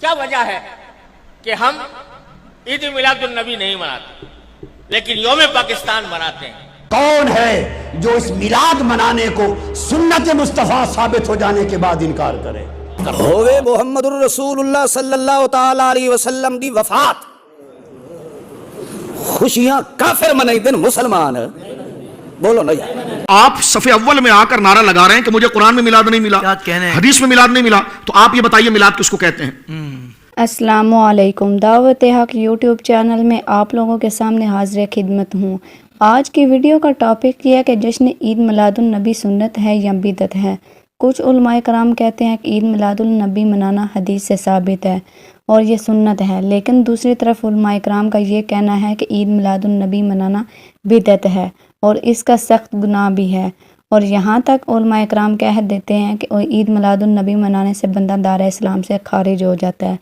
کیا وجہ ہے کہ ہم عید میلاد النبی نہیں مناتے لیکن یوم پاکستان مناتے ہیں؟ کون ہے جو اس میلاد منانے کو سنت مصطفیٰ ثابت ہو جانے کے بعد انکار کرے؟ ہوئے محمد الرسول اللہ صلی اللہ تعالی علیہ وسلم دی وفات، خوشیاں کافر منائی دن مسلمان بولو نا یار۔ آپ صفحے اول میں آ کر نعرہ لگا رہے ہیں کہ مجھے قرآن میں میلاد نہیں ملا، حدیث میں میلاد نہیں ملا، تو آپ یہ بتائیے میلاد کس کو کہتے ہیں؟ السلام علیکم، دعوت حق یوٹیوب چینل میں آپ لوگوں کے سامنے حاضر خدمت ہوں۔ آج کی ویڈیو کا ٹاپک یہ ہے کہ جشن عید میلاد النبی سنت ہے یا بدعت ہے۔ کچھ علماء کرام کہتے ہیں کہ عید میلاد النبی منانا حدیث سے ثابت ہے اور یہ سنت ہے، لیکن دوسری طرف علماء کرام کا یہ کہنا ہے کہ عید میلاد النبی منانا بدعت ہے اور اس کا سخت گناہ بھی ہے، اور یہاں تک علماء کرام کہہ دیتے ہیں کہ عید میلاد النبی منانے سے بندہ دار اسلام سے خارج ہو جاتا ہے،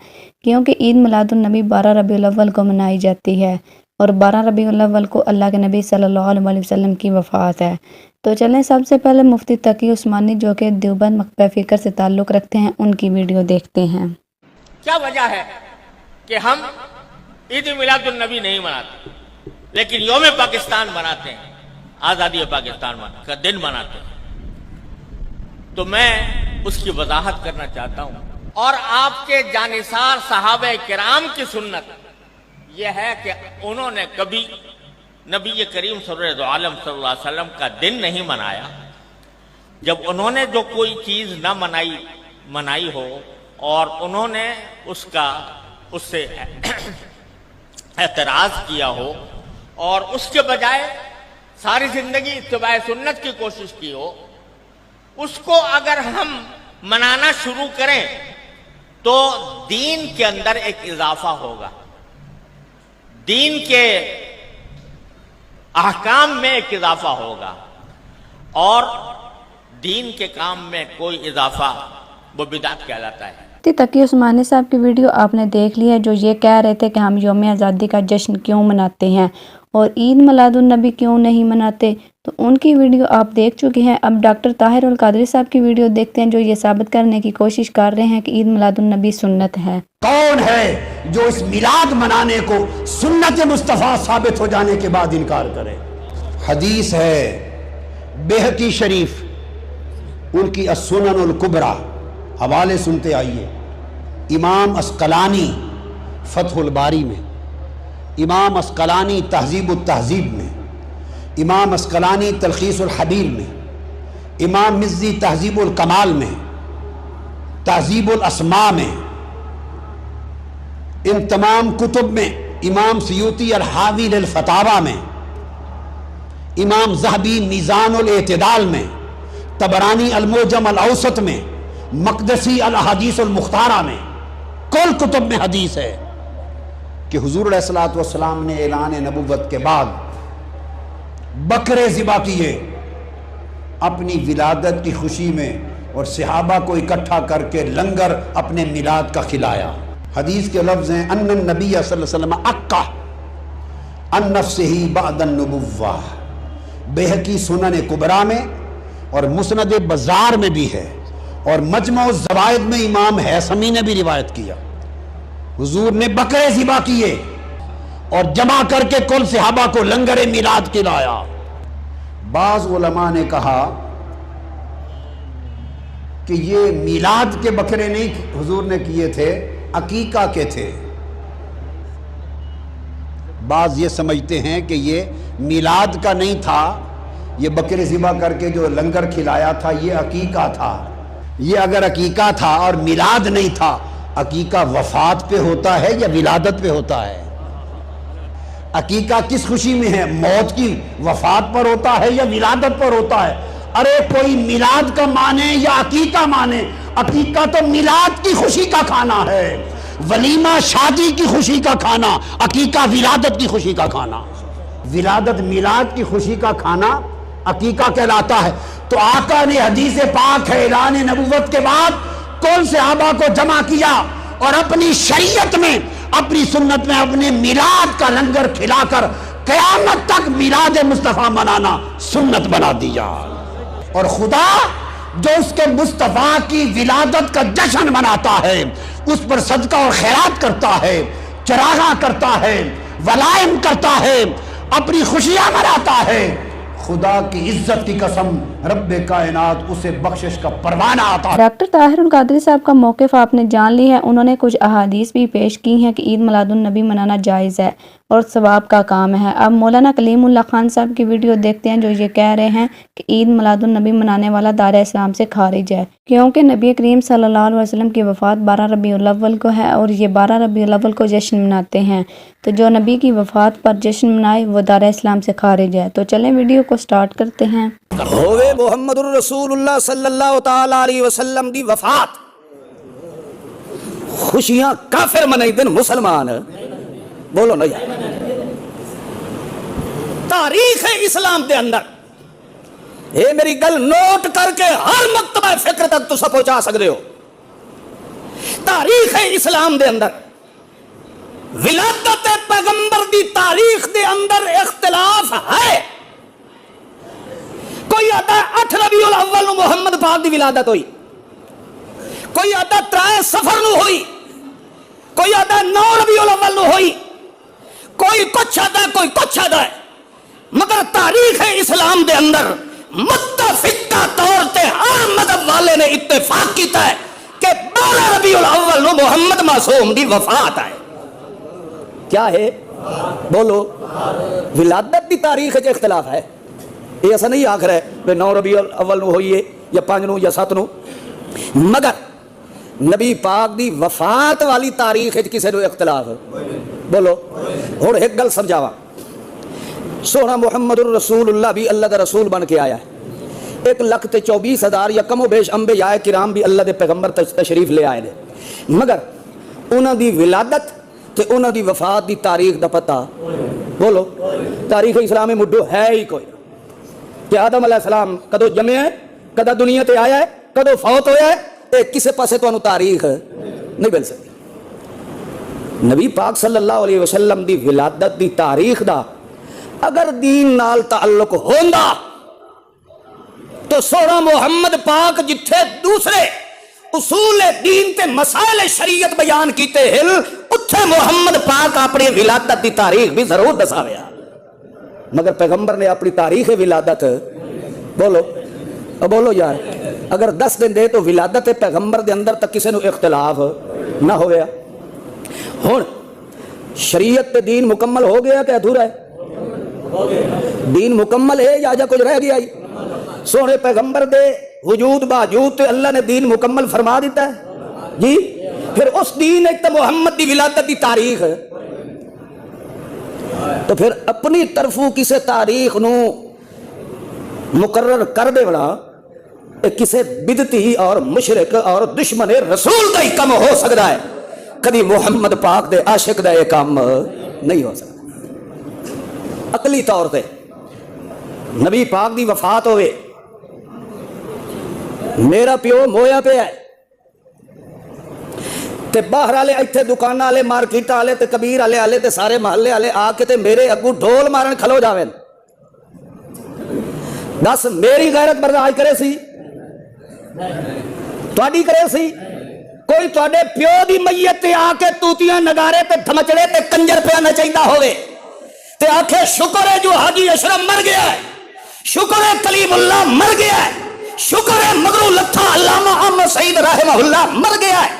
کیونکہ عید میلاد النبی 12 ربیع الاول کو منائی جاتی ہے اور 12 ربیع الاول کو اللہ کے نبی صلی اللہ علیہ وسلم کی وفات ہے۔ تو چلیں سب سے پہلے مفتی تقی عثمانی جو کہ دیوبند مکتبہ فکر سے تعلق رکھتے ہیں، ان کی ویڈیو دیکھتے ہیں۔ کیا وجہ ہے کہ ہم عید میلاد النبی نہیں مناتے لیکن یوم پاکستان مناتے ہیں، آزادی پاکستان کا دن مناتے ہیں؟ تو میں اس کی وضاحت کرنا چاہتا ہوں، اور آپ کے جانثار صحابہ کرام کی سنت یہ ہے کہ انہوں نے کبھی نبی کریم صلی اللہ علیہ وسلم کا دن نہیں منایا۔ جب انہوں نے جو کوئی چیز نہ منائی ہو اور انہوں نے اس سے اعتراض کیا ہو اور اس کے بجائے ساری زندگی اتباع سنت کی کوشش کی ہو، اس کو اگر ہم منانا شروع کریں تو دین کے اندر ایک اضافہ ہوگا، دین کے احکام میں ایک اضافہ ہوگا، اور دین کے کام میں کوئی اضافہ وہ بدعت کہلاتا ہے۔ تقی عثمانی صاحب کی ویڈیو آپ نے دیکھ لی ہے، جو یہ کہہ رہے تھے کہ ہم یوم آزادی کا جشن کیوں مناتے ہیں اور عید میلاد النبی کیوں نہیں مناتے، تو ان کی ویڈیو آپ دیکھ چکے ہیں۔ اب ڈاکٹر طاہر القادری صاحب کی ویڈیو دیکھتے ہیں، جو یہ ثابت کرنے کی کوشش کر رہے ہیں کہ عید میلاد النبی سنت ہے۔ کون ہے جو اس میلاد منانے کو سنت مصطفیٰ ثابت ہو جانے کے بعد انکار کرے؟ حدیث ہے بیہقی شریف، ان کی السنن الکبریٰ، حوالے سنتے آئیے۔ امام عسقلانی فتح الباری میں، امام عسقلانی تہذیب التہذیب میں، امام عسقلانی تلخیص الحبیر میں، امام مزی تہذیب الکمال میں، تہذیب الاسماء میں، ان تمام کتب میں، امام سیوطی الحاوی للفتاوی میں، امام ذہبی میزان الاعتدال میں، طبرانی المعجم الاوسط میں، مقدسی الاحادیث المختارہ میں، کل کتب میں حدیث ہے کہ حضور علیہ السلام نے اعلان نبوت کے بعد بکرے ذبح کیے اپنی ولادت کی خوشی میں، اور صحابہ کو اکٹھا کر کے لنگر اپنے میلاد کا کھلایا۔ حدیث کے لفظ ہیں ان النبی صلی اللہ علیہ وسلم اقا عن نفسہ بعد النبوہ، بیہقی سنن کبریٰ میں اور مسند بزار میں بھی ہے، اور مجمع الزوائد میں امام حیثمی نے بھی روایت کیا۔ حضور نے بکرے ذبح کیے اور جمع کر کے کل صحابہ کو لنگر میلاد کھلایا۔ بعض علماء نے کہا کہ یہ میلاد کے بکرے نہیں حضور نے کیے تھے، عقیقہ کے تھے۔ بعض یہ سمجھتے ہیں کہ یہ میلاد کا نہیں تھا، یہ بکرے ذبح کر کے جو لنگر کھلایا تھا یہ عقیقہ تھا۔ یہ اگر عقیقہ تھا اور میلاد نہیں تھا، عقیقہ وفات پہ ہوتا ہے یا ولادت پہ ہوتا ہے؟ عقیقہ کس خوشی میں ہے؟ موت کی، وفات پر ہوتا ہے یا ولادت پر ہوتا ہے؟ ارے کوئی میلاد کا مانے یا عقیقہ مانے، عقیقہ تو میلاد کی خوشی کا کھانا ہے، ولیمہ شادی کی خوشی کا کھانا، عقیقہ ولادت کی خوشی کا کھانا۔ ولادت میلاد کی خوشی کا کھانا عقیقہ کہلاتا ہے۔ تو آقا نے حدیث پاک ہے اعلان نبوت کے بعد کون صحابہ کو جمع کیا اور اپنی شریعت میں، اپنی سنت میں اپنے میلاد کا لنگر کھلا کر قیامت تک میلاد مصطفیٰ منانا سنت بنا دیا۔ اور خدا جو اس کے مصطفیٰ کی ولادت کا جشن مناتا ہے، اس پر صدقہ اور خیرات کرتا ہے، چراغاں کرتا ہے، ولائم کرتا ہے، اپنی خوشیاں مناتا ہے، خدا کی عزت کی قسم رب کائنات اسے بخشش کا پروانہ آتا ہے۔ ڈاکٹر طاہر القادری صاحب کا موقف آپ نے جان لی ہے۔ انہوں نے کچھ احادیث بھی پیش کی ہیں کہ عید میلاد النبی منانا جائز ہے اور ثواب کا کام ہے۔ اب مولانا کلیم اللہ خان صاحب کی ویڈیو دیکھتے ہیں جو یہ کہہ رہے ہیں کہ عید میلاد النبی منانے والا دار اسلام سے خارج ہے، کیونکہ نبی کریم صلی اللہ علیہ وسلم کی وفات 12 ربیع الاول کو ہے اور یہ 12 ربیع الاول کو جشن مناتے ہیں، تو جو نبی کی وفات پر جشن منائے وہ دار اسلام سے خارج ہے۔ تو چلیں ویڈیو کو سٹارٹ کرتے ہیں۔ ہوئے محمد الرسول اللہ صلی اللہ تعالی علیہ وسلم دی وفات، خوشیاں کافر منائی دن مسلمان بولو نا یار۔ تاریخ اسلام دے اندر اے میری گل نوٹ کر کے ہر مکتبہ فکر تک تسا پہنچا سکتے ہو۔ تاریخ اسلام دے اندر ولادت پیغمبر دی تاریخ دے اندر اختلاف ہے۔ کوئی آتا ہے 8 ربیع الاول نو محمد پاک دی ولادت ہوئی، کوئی آتا ہے 3 صفر نو ہوئی، کوئی آتا ہے 9 ربیع الاول نو ہوئی، کوئی کچھ آتا ہے کوئی کچھ آتا ہے، مگر تاریخ اسلام دے اندر متفقہ طور تے ہر مذہب والے نے اتفاق کیتا ہے کہ 12 ربیع الاول نو محمد معصوم دی وفات ہے۔ کیا ہے بولو؟ ولادت دی تاریخ وچ اختلاف ہے، یہ ایسا نہیں آخر ہے کہ 9 ربیع الاول نو ہوئی ہے یا 5 نو یا 7 نو، مگر نبی پاک دی وفات والی تاریخ وچ کسے نو اختلاف ہے بولو؟ ہن ایک گل سمجھاواں، سونا محمد الرسول اللہ بھی اللہ دا رسول بن کے آیا ہے، 1,24,000 یا کم و بیش انبیاء کرام بھی اللہ دے پیغمبر تشریف لے آئے نے، مگر انہاں دی ولادت تے انہاں دی وفات دی تاریخ دا پتہ بولو؟ تاریخ اسلام میں مڈو ہے ہی کوئی کہ آدم علیہ السلام کدو جمع ہے، کدو دنیا تے آیا ہے، کدو فوت ہویا ہے، اے کسے پاسے تو انہوں تاریخ نہیں مل سکتی۔ نبی پاک صلی اللہ علیہ وسلم دی ولادت دی تاریخ دا اگر دین نال تعلق ہوندا تو سونا محمد پاک جتھے دوسرے اصول دین تے مسائل شریعت بیان کیتے ہل اتھے محمد پاک اپنی ولادت دی تاریخ بھی ضرور دساویا، مگر پیغمبر نے اپنی تاریخ ولادت بولو بولو یار اگر 10 دن دے تو ولادت پیغمبر دے اندر تک کسی نو اختلاف نہ ہویا۔ ہن شریعت تے دین مکمل ہو گیا کہ ادھورا ہے؟ دین مکمل ہے یا کچھ رہ گیا؟ سونے پیغمبر دے وجود باوجود تے اللہ نے دین مکمل فرما دیتا ہے جی، پھر اس دین ایک تو محمد دی ولادت دی تاریخ، تو پھر اپنی طرفوں کسے تاریخ نو مقرر کر دے بڑا کسے بدتی اور مشرک اور دشمن رسول کا ہی کم ہو سکتا ہے، کبھی محمد پاک دے عاشق دا یہ کام نہیں ہو سکتا۔ عقلی طور تے نبی پاک دی وفات ہوئے، میرا پیو مویا پہ ہے تے باہر والے ایتھے دکان والے مارکیٹ والے تے کبیر والے تے سارے محلے والے آ کے تے میرے اگو ڈھول مارن کھلو جاویں، دس میری غیرت برداشت کرے سی؟ تواڈی کرے سی؟ کوئی تواڈے پیو دی میت تے آ کے توتیاں نگارے تے دھمچڑے تے کنجر پیا نچائندا ہوے تے آکھے شکر ہے جو حاجی اشرف مر گیا ہے، شکر ہے کلیم اللہ مر گیا ہے، شکر ہے مگرو لتھا علامہ احمد سعید رحمہ اللہ مر گیا ہے،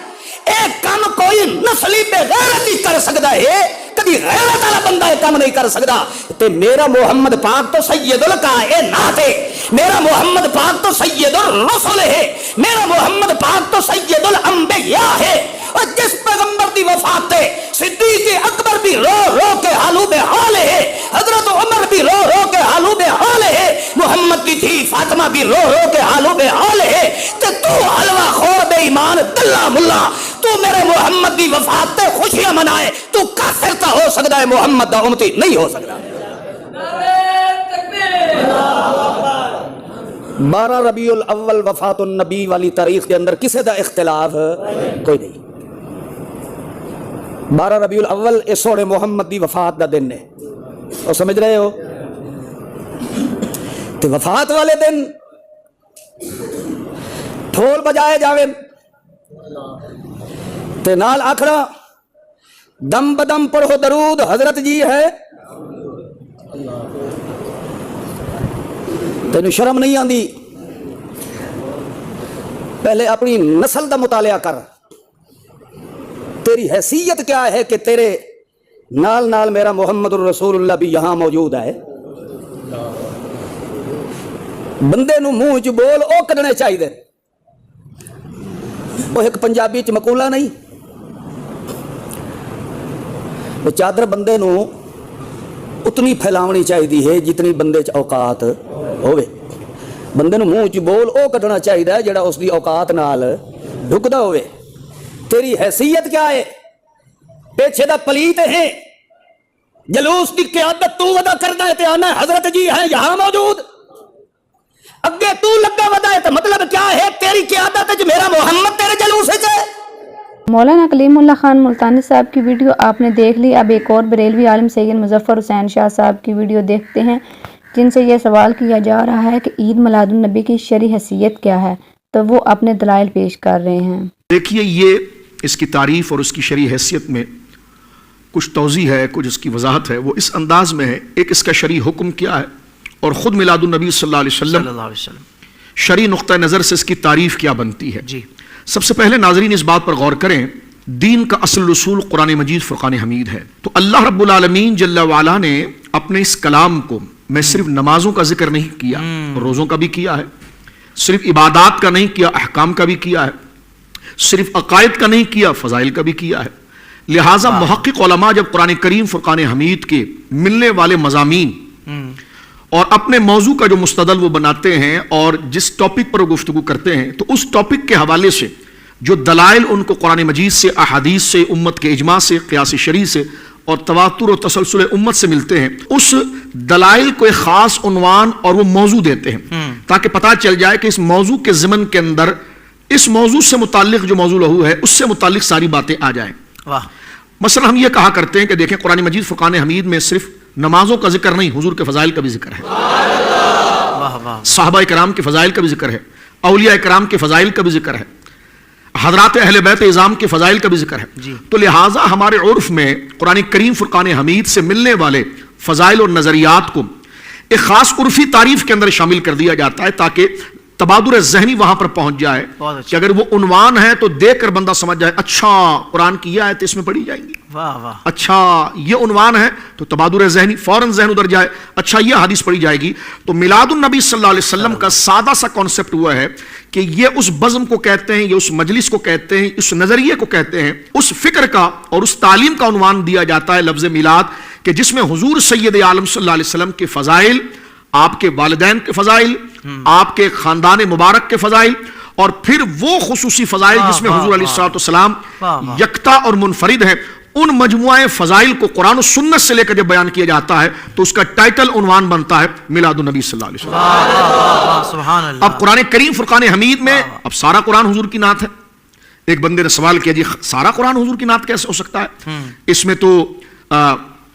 ایک کام کوئی نسلی بے غیرت ہی کر سکتا ہے، کبھی غیرت والا بندہ ایک کام نہیں کر سکتا۔ تے میرا محمد پاک تو سید الکائنات ہے، میرا محمد پاک تو سید الرسل ہے، میرا محمد پاک تو سید الانبیاء ہے، اور جس پیغمبر دی وفات ہے صدیق اکبر بھی رو رو کے حالو بے حال ہے، حضرت عمر بھی رو رو کے حالو بے حال ہے، محمد کی تھی فاطمہ بھی رو رو کے حالو بے حال ہے، تے تو حلوہ خور بے ایمان دلہ ملا تو میرے محمد دی وفات تے خوشیاں منائے، تو کافر تا ہو سکتا ہے، محمد دا امتی نہیں ہو سکتا۔ 12 ربیع الاول وفات النبی والی تاریخ کے اندر کسے دا اختلاف کوئی نہیں۔ 12 ربیع الاول اس سوڑے محمد دی وفات دا دن ہے، اور سمجھ رہے ہو؟ تو وفات والے دن ڈھول بجائے جاوے تے نال آکھنا دم بدم پڑھو درود حضرت جی ہے. تینوں شرم نہیں آندی؟ پہلے اپنی نسل دا مطالعہ کر. تیری حیثیت کیا ہے کہ تیرے نال نال میرا محمد الرسول اللہ بھی یہاں موجود ہے. بندے نو منہ چ بول او کڈنے چاہیے. وہ ایک پنجابی چ مقولہ نہیں، چادر بندے نو اتنی پھیلاونی چاہیے ہے جتنی بندے چ اوقات ہوئے. بندے نو منہ چ بول او کڈنا چاہیے جڑا اس دی اوقات نال ڈھکدا ہوئے. تیری حیثیت کیا ہے؟ پیچھے دا پلیت ہے، جلوس کی قیادت تو ودا کردا ہے تے آنا حضرت جی ہیں یہاں موجود. اگے تو لگا ودا ہے تو مطلب کیا ہے؟ تیری قیادت وچ میرا محمد تیرے جلوس وچ ہے. مولانا کلیم اللہ خان ملتانی صاحب کی ویڈیو آپ نے دیکھ لی. اب ایک اور بریلوی عالم سید مظفر حسین شاہ صاحب کی ویڈیو دیکھتے ہیں، جن سے یہ سوال کیا جا رہا ہے کہ عید میلاد النبی کی شرعی حیثیت کیا ہے، تو وہ اپنے دلائل پیش کر رہے ہیں. دیکھیے، یہ اس کی تعریف اور اس کی شرعی حیثیت میں کچھ توضیح ہے، کچھ اس کی وضاحت ہے. وہ اس انداز میں ہے، ایک اس کا شرعی حکم کیا ہے اور خود میلاد النبی صلی اللہ علیہ وسلم شرعی نقطہ نظر سے اس کی تعریف کیا بنتی ہے. جی، سب سے پہلے ناظرین اس بات پر غور کریں، دین کا اصل رسول قرآن مجید فرقان حمید ہے. تو اللہ رب العالمین جل وعلا نے اپنے اس کلام کو میں صرف نمازوں کا ذکر نہیں کیا، روزوں کا بھی کیا ہے، صرف عبادات کا نہیں کیا، احکام کا بھی کیا ہے، صرف عقائد کا نہیں کیا، فضائل کا بھی کیا ہے. لہٰذا محقق علماء جب قرآن کریم فرقان حمید کے ملنے والے مضامین اور اپنے موضوع کا جو مستدل وہ بناتے ہیں اور جس ٹاپک پر وہ گفتگو کرتے ہیں، تو اس ٹاپک کے حوالے سے جو دلائل ان کو قرآن مجید سے، احادیث سے، امت کے اجماع سے، قیاس شرعی سے اور تواتر و تسلسل امت سے ملتے ہیں، اس دلائل کو ایک خاص عنوان اور وہ موضوع دیتے ہیں تاکہ پتہ چل جائے کہ اس موضوع کے ضمن کے اندر اس موضوع سے متعلق جو موضوع لہو ہے اس سے متعلق ساری باتیں آ جائیں. مثلا ہم یہ کہا کرتے ہیں کہ دیکھیں، قرآن مجید فرقان حمید میں صرف نمازوں کا ذکر نہیں، حضور کے فضائل کا بھی ذکر ہے، صحابہ کرام کے فضائل کا بھی ذکر ہے، اولیاء کرام کے فضائل کا بھی ذکر ہے، حضرات اہل بیت اعظام کے فضائل کا بھی ذکر ہے. تو لہٰذا ہمارے عرف میں قرآن کریم فرقان حمید سے ملنے والے فضائل اور نظریات کو ایک خاص عرفی تعریف کے اندر شامل کر دیا جاتا ہے تاکہ تبادر ذہنی وہاں پر پہنچ جائے کہ اگر وہ عنوان ہے تو دیکھ کر بندہ سمجھ جائے اچھا قرآن کی یہ آیت اس میں پڑھی جائیں گی، اچھا یہ عنوان ہے، تو تبادر ذہنی فوراً ذہن ادھر جائے، اچھا یہ حدیث پڑھی جائے گی. تو میلاد النبی صلی اللہ علیہ وسلم کا سادہ سا کانسیپٹ ہوا ہے کہ یہ اس بزم کو کہتے ہیں، یہ اس مجلس کو کہتے ہیں، اس نظریے کو کہتے ہیں، اس فکر کا اور اس تعلیم کا عنوان دیا جاتا ہے لفظ میلاد، کہ جس میں حضور سید عالم صلی اللہ علیہ وسلم کے فضائل، آپ کے والدین کے فضائل، آپ کے خاندان مبارک کے فضائل، اور پھر وہ خصوصی فضائل جس میں حضور علیہ السلام یکتا اور منفرد ہیں، ان مجموعہ فضائل کو قرآن و سنت سے لے کر جب بیان کیا جاتا ہے تو اس کا ٹائٹل عنوان بنتا ہے میلاد النبی صلی اللہ علیہ وسلم. اب قرآن کریم فرقان حمید میں اب سارا قرآن حضور کی نعت ہے. ایک بندے نے سوال کیا، جی سارا قرآن حضور کی نعت کیسے ہو سکتا ہے؟ اس میں تو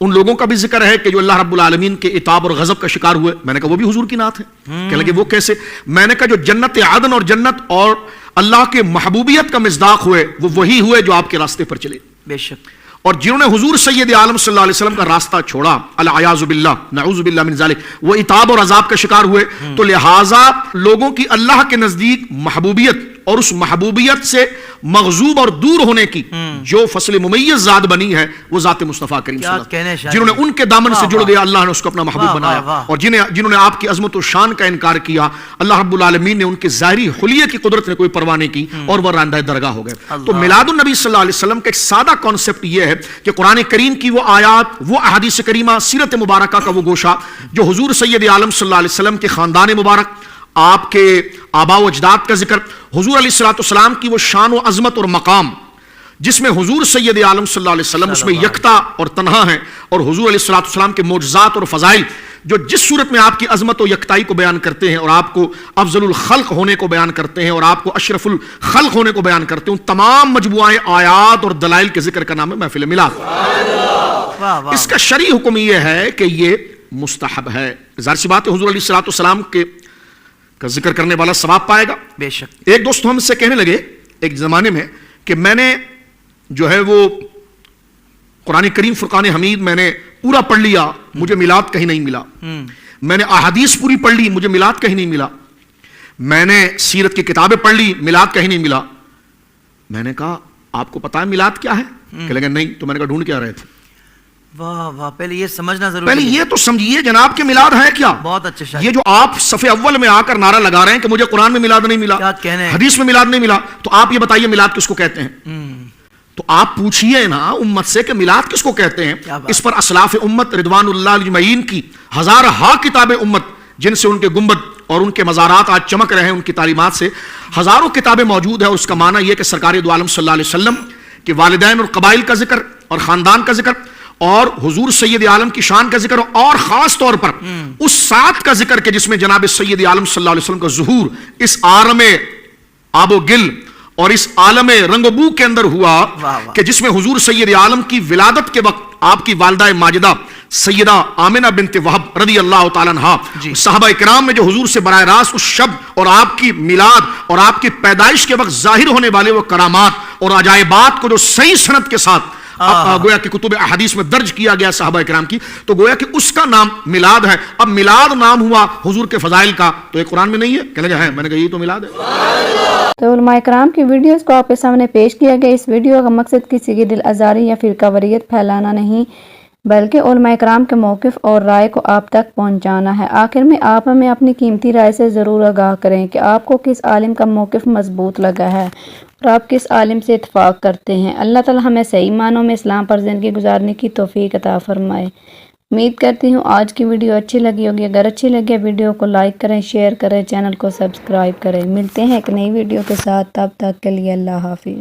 ان لوگوں کا بھی ذکر ہے کہ جو اللہ رب العالمین کے عتاب اور غضب کا شکار ہوئے. میں نے کہا وہ بھی حضور کی نعت ہے. کہنے لگے وہ کیسے؟ میں نے کہا جو جنت عدن اور جنت اور اللہ کے محبوبیت کا مصداق ہوئے وہ وہی ہوئے جو آپ کے راستے پر چلے. بے شک. اور جنہوں نے حضور سید عالم صلی اللہ علیہ وسلم کا راستہ چھوڑا، العیاذ باللہ، نعوذ باللہ من ذالک، وہ عتاب اور عذاب کا شکار ہوئے. تو لہٰذا لوگوں کی اللہ کے نزدیک محبوبیت اور اس محبوبیت سے مغضوب اور دور ہونے کی جو فصل ممیز ذات بنی ہے وہ ذات مصطفیٰ کریم صلی اللہ علیہ وسلم، جنہوں نے ان کے دامن سے جڑ گیا اللہ نے اس کو اپنا محبوب بنایا. اور جنہوں نے آپ کی عظمت و شان کا انکار کیا، اللہ رب العالمین نے ان کے ظاہری حلیے کی قدرت نے کوئی پرواہ نہیں کی اور وہ راندہ درگاہ ہو گئے. تو میلاد النبی صلی اللہ علیہ وسلم کا ایک سادہ کانسیپٹ یہ ہے کہ قرآن کریم کی وہ آیات، وہ احادیث کریمہ، سیرت مبارکہ کا وہ گوشہ جو حضور سید عالم صلی اللہ علیہ وسلم کے خاندان مبارک، آپ کے آباء و اجداد کا ذکر، حضور علیہ السلام کی وہ شان و عظمت اور مقام جس میں حضور سید عالم صلی اللہ علیہ وسلم اس میں یکتا اور تنہا ہیں، اور حضور علیہ السلام کے معجزات اور فضائل جو جس صورت میں آپ کی عظمت و یکتائی کو بیان کرتے ہیں اور آپ کو افضل الخلق ہونے کو بیان کرتے ہیں اور آپ کو اشرف الخلق ہونے کو بیان کرتے ہیں، ان تمام مجموعہ آیات اور دلائل کے ذکر کا نام ہے محفل میلاد. اس کا شرعی حکم یہ ہے کہ یہ مستحب ہے. ظاہر سی بات ہے حضور علیہ السلام کا ذکر کرنے والا ثواب پائے گا. بے شک. ایک دوست ہم سے کہنے لگے ایک زمانے میں کہ میں نے جو ہے وہ قرآن کریم فرقان حمید میں نے پورا پڑھ لیا, مجھے میلاد کہیں نہیں ملا. میں نے احادیث پوری پڑھ لی, مجھے میلاد کہیں نہیں ملا. میں نے سیرت کی کتابیں پڑھ لی, میلاد کہیں نہیں ملا. میں نے کہا آپ کو پتا ہے میلاد کیا ہے؟ کہ لگا نہیں. تو میں نے کہا ڈھونڈ کیا رہے تھے؟ واہ واہ, پہلے یہ سمجھنا ضروری پہلے یہ تو سمجھیے جناب کہ میلاد ہے کیا. بہت اچھا شاعر. یہ جو آپ صف اول میں آ کر نعرہ لگا رہے ہیں کہ مجھے قرآن میں میلاد نہیں ملا, حدیث میں میلاد نہیں ملا, تو آپ یہ بتائیے میلاد کس کو کہتے ہیں؟ تو آپ پوچھئے نا امت سے کہ میلاد کس کو کہتے ہیں. اس پر اسلاف امت رضوان اللہ اجمعین کی ہزارہا کتاب امت, جن سے ان کے گنبد اور ان کے مزارات آج چمک رہے ہیں, ان کی تعلیمات سے ہزاروں کتابیں موجود ہیں. اور اس کا معنی یہ کہ سرکار دو عالم صلی اللہ علیہ وسلم کے والدین اور قبائل کا ذکر اور خاندان کا ذکر اور حضور سید عالم کی شان کا ذکر, اور خاص طور پر اس ساتھ کا ذکر کہ جس میں جناب سید عالم صلی اللہ علیہ وسلم کا ظہور اس عالم آب و گل اور اس عالم رنگ و بو کے اندر ہوا, کہ جس میں حضور سید عالم کی ولادت کے وقت آپ کی والدہ ماجدہ سیدہ آمنہ بنت وہب رضی اللہ تعالیٰ عنہا, صحابہ کرام میں جو حضور سے براہ راست اس شب اور آپ کی میلاد اور آپ کی پیدائش کے وقت ظاہر ہونے والے وہ کرامات اور عجائبات کو جو صحیح سند کے ساتھ گویا کہ کتب احادیث میں درج کیا گیا صحابہ کرام کی, تو گویا کہ اس کا نام میلاد ہے. اب میلاد نام ہوا حضور کے فضائل کا, تو یہ قرآن میں نہیں ہے؟ کہنے لگا ہے. میں نے کہا یہ تو میلاد ہے. تو علماء کرام کی ویڈیوز کو آپ کے سامنے پیش کیا گیا. اس ویڈیو کا مقصد کسی کی دل آزاری یا فرقہ واریت پھیلانا نہیں, بلکہ علماء کرام کے موقف اور رائے کو آپ تک پہنچانا ہے. آخر میں آپ ہمیں اپنی قیمتی رائے سے ضرور آگاہ کریں کہ آپ کو کس عالم کا موقف مضبوط لگا ہے اور آپ کس عالم سے اتفاق کرتے ہیں. اللہ تعالی ہمیں صحیح معنوں میں اسلام پر زندگی گزارنے کی توفیق عطا فرمائے. امید کرتی ہوں آج کی ویڈیو اچھی لگی ہوگی. اگر اچھی لگے ویڈیو کو لائک کریں, شیئر کریں, چینل کو سبسکرائب کریں. ملتے ہیں ایک نئی ویڈیو کے ساتھ, تب تک کے لیے اللہ حافظ.